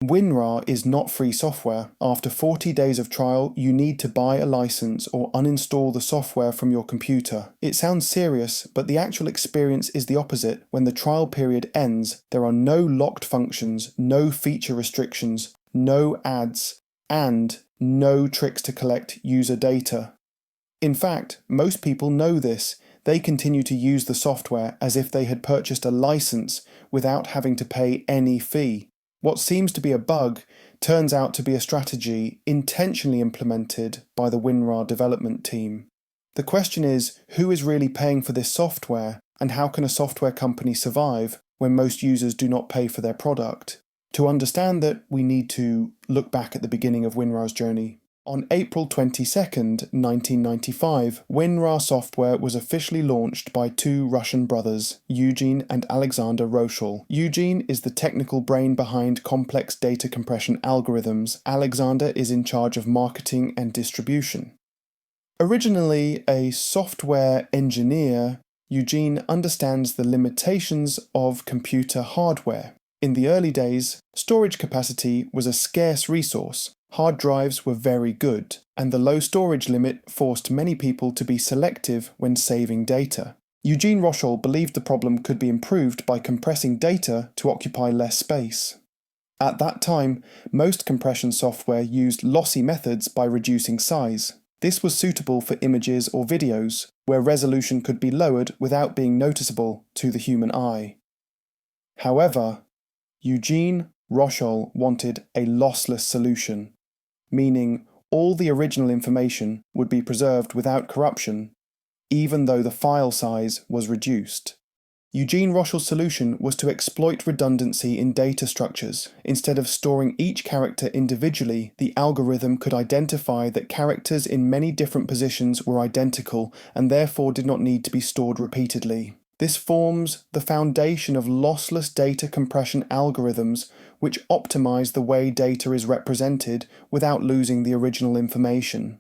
Winrar is not free software. After 40 days of trial, you need to buy a license or uninstall the software from your computer. It sounds serious, but the actual experience is the opposite. When the trial period ends, there are no locked functions, no feature restrictions, no ads, and no tricks to collect user data. In fact, most people know this. They continue to use the software as if they had purchased a license without having to pay any fee. What seems to be a bug turns out to be a strategy intentionally implemented by the Winrar development team. The question is, who is really paying for this software, and how can a software company survive when most users do not pay for their product? To understand that, we need to look back at the beginning of Winrar's journey. On April 22nd, 1995, Winrar software was officially launched by two Russian brothers, Eugene and Alexander Rochal. Eugene is the technical brain behind complex data compression algorithms. Alexander is in charge of marketing and distribution. Originally a software engineer, Eugene understands the limitations of computer hardware. In the early days, storage capacity was a scarce resource. Hard drives were very good, and the low storage limit forced many people to be selective when saving data. Eugene Rochal believed the problem could be improved by compressing data to occupy less space. At that time, most compression software used lossy methods by reducing size. This was suitable for images or videos, where resolution could be lowered without being noticeable to the human eye. However, Eugene Rochal wanted a lossless solution, meaning all the original information would be preserved without corruption, even though the file size was reduced. Eugene Rochal's solution was to exploit redundancy in data structures. Instead of storing each character individually, the algorithm could identify that characters in many different positions were identical and therefore did not need to be stored repeatedly. This forms the foundation of lossless data compression algorithms which optimize the way data is represented without losing the original information.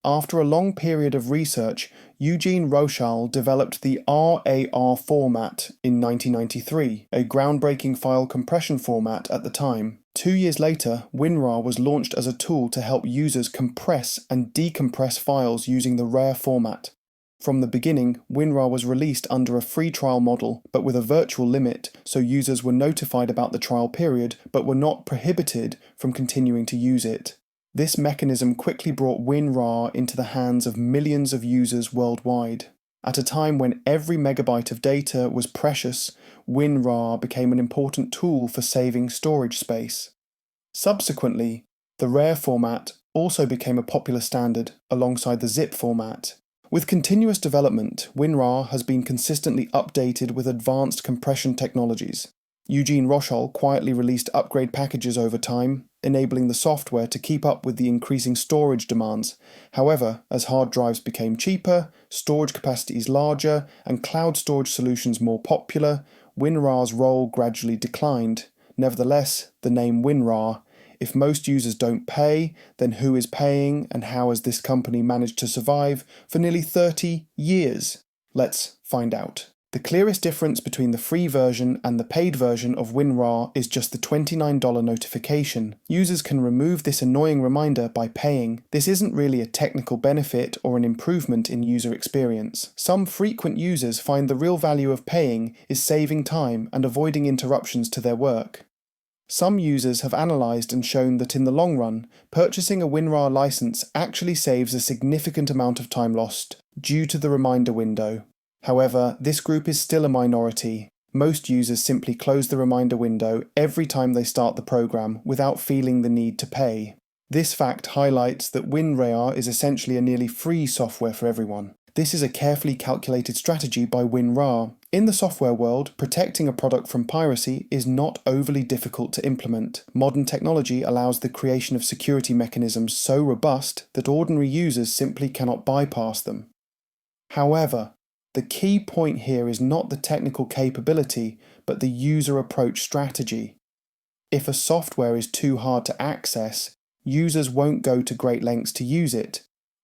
After a long period of research, Eugene Rochal developed the RAR format in 1993, a groundbreaking file compression format at the time. 2 years later, Winrar was launched as a tool to help users compress and decompress files using the RAR format. From the beginning, Winrar was released under a free trial model, but with a virtual limit, so users were notified about the trial period, but were not prohibited from continuing to use it. This mechanism quickly brought Winrar into the hands of millions of users worldwide. At a time when every megabyte of data was precious, Winrar became an important tool for saving storage space. Subsequently, the RAR format also became a popular standard alongside the zip format. With continuous development, Winrar has been consistently updated with advanced compression technologies. Eugene Rochal quietly released upgrade packages over time, enabling the software to keep up with the increasing storage demands. However, as hard drives became cheaper, storage capacities larger, and cloud storage solutions more popular, Winrar's role gradually declined. Nevertheless, the name Winrar, if most users don't pay, then who is paying and how has this company managed to survive for nearly 30 years? Let's find out. The clearest difference between the free version and the paid version of Winrar is just the $29 notification. Users can remove this annoying reminder by paying. This isn't really a technical benefit or an improvement in user experience. Some frequent users find the real value of paying is saving time and avoiding interruptions to their work. Some users have analysed and shown that in the long run, purchasing a Winrar license actually saves a significant amount of time lost due to the reminder window. However, this group is still a minority. Most users simply close the reminder window every time they start the program without feeling the need to pay. This fact highlights that Winrar is essentially a nearly free software for everyone. This is a carefully calculated strategy by Winrar. In the software world, protecting a product from piracy is not overly difficult to implement. Modern technology allows the creation of security mechanisms so robust that ordinary users simply cannot bypass them. However, the key point here is not the technical capability, but the user approach strategy. If a software is too hard to access, users won't go to great lengths to use it.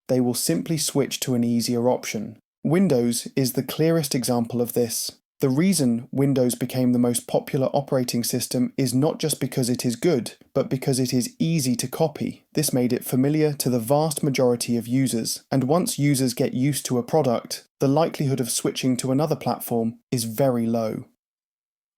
They will simply switch to an easier option. Windows is the clearest example of this. The reason Windows became the most popular operating system is not just because it is good, but because it is easy to copy. This made it familiar to the vast majority of users, and once users get used to a product, the likelihood of switching to another platform is very low.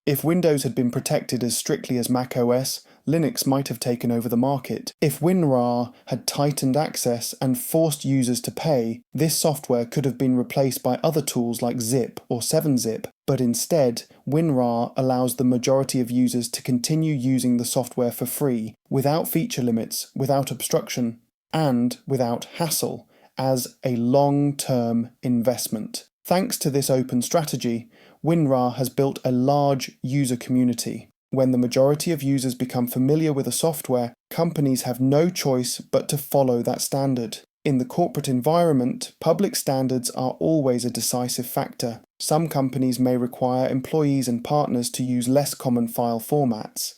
If Windows had been protected as strictly as macOS, Linux might have taken over the market. If Winrar had tightened access and forced users to pay, this software could have been replaced by other tools like Zip or 7-Zip, but instead, Winrar allows the majority of users to continue using the software for free, without feature limits, without obstruction, and without hassle, as a long-term investment. Thanks to this open strategy, Winrar has built a large user community. When the majority of users become familiar with a software, companies have no choice but to follow that standard. In the corporate environment, public standards are always a decisive factor. Some companies may require employees and partners to use less common file formats.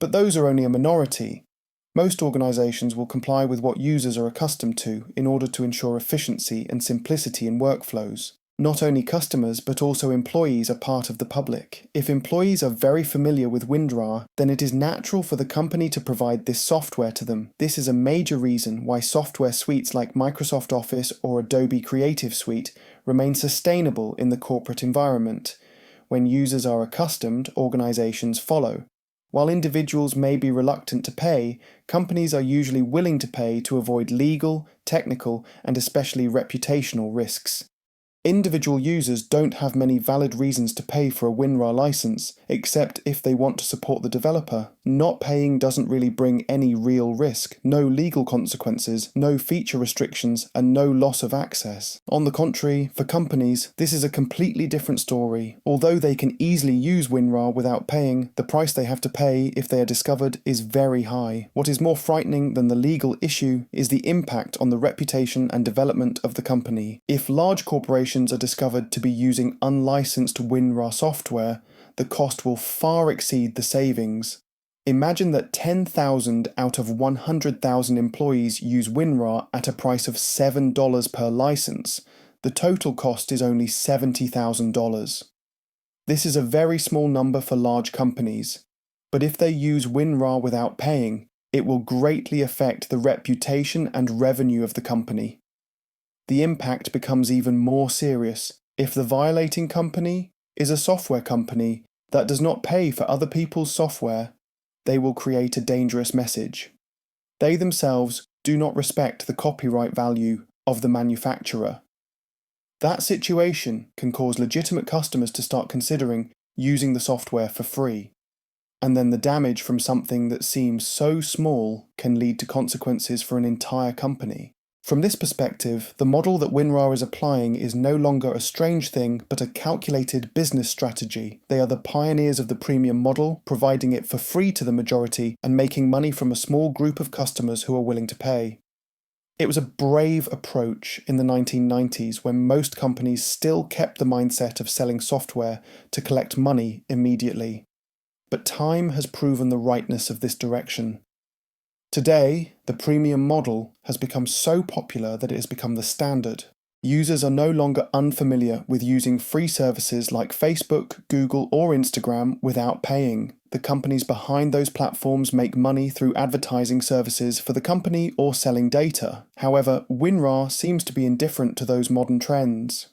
But those are only a minority. Most organizations will comply with what users are accustomed to in order to ensure efficiency and simplicity in workflows. Not only customers, but also employees are part of the public. If employees are very familiar with Winrar, then it is natural for the company to provide this software to them. This is a major reason why software suites like Microsoft Office or Adobe Creative Suite remain sustainable in the corporate environment. When users are accustomed, organizations follow. While individuals may be reluctant to pay, companies are usually willing to pay to avoid legal, technical, and especially reputational risks. Individual users don't have many valid reasons to pay for a Winrar license, except if they want to support the developer. Not paying doesn't really bring any real risk, no legal consequences, no feature restrictions, and no loss of access. On the contrary, for companies, this is a completely different story. Although they can easily use Winrar without paying, the price they have to pay if they are discovered is very high. What is more frightening than the legal issue is the impact on the reputation and development of the company. If large corporations are discovered to be using unlicensed Winrar software, the cost will far exceed the savings. Imagine that 10,000 out of 100,000 employees use Winrar at a price of $7 per license. The total cost is only $70,000. This is a very small number for large companies, but if they use Winrar without paying, it will greatly affect the reputation and revenue of the company. The impact becomes even more serious if the violating company is a software company that does not pay for other people's software. They will create a dangerous message. They themselves do not respect the copyright value of the manufacturer. That situation can cause legitimate customers to start considering using the software for free. And then the damage from something that seems so small can lead to consequences for an entire company. From this perspective, the model that Winrar is applying is no longer a strange thing, but a calculated business strategy. They are the pioneers of the premium model, providing it for free to the majority and making money from a small group of customers who are willing to pay. It was a brave approach in the 1990s when most companies still kept the mindset of selling software to collect money immediately. But time has proven the rightness of this direction. Today, the premium model has become so popular that it has become the standard. Users are no longer unfamiliar with using free services like Facebook, Google, or Instagram without paying. The companies behind those platforms make money through advertising services for the company or selling data. However, Winrar seems to be indifferent to those modern trends.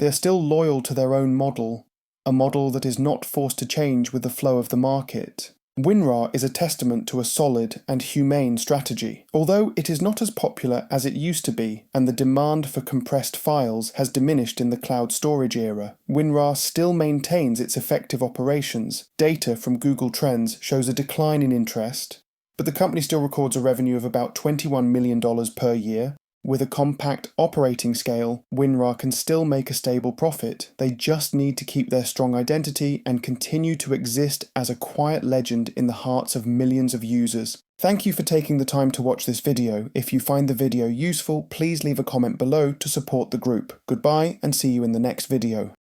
They are still loyal to their own model, a model that is not forced to change with the flow of the market. Winrar is a testament to a solid and humane strategy. Although it is not as popular as it used to be, and the demand for compressed files has diminished in the cloud storage era, Winrar still maintains its effective operations. Data from Google Trends shows a decline in interest, but the company still records a revenue of about $21 million per year. With a compact operating scale, Winrar can still make a stable profit. They just need to keep their strong identity and continue to exist as a quiet legend in the hearts of millions of users. Thank you for taking the time to watch this video. If you find the video useful, please leave a comment below to support the group. Goodbye and see you in the next video.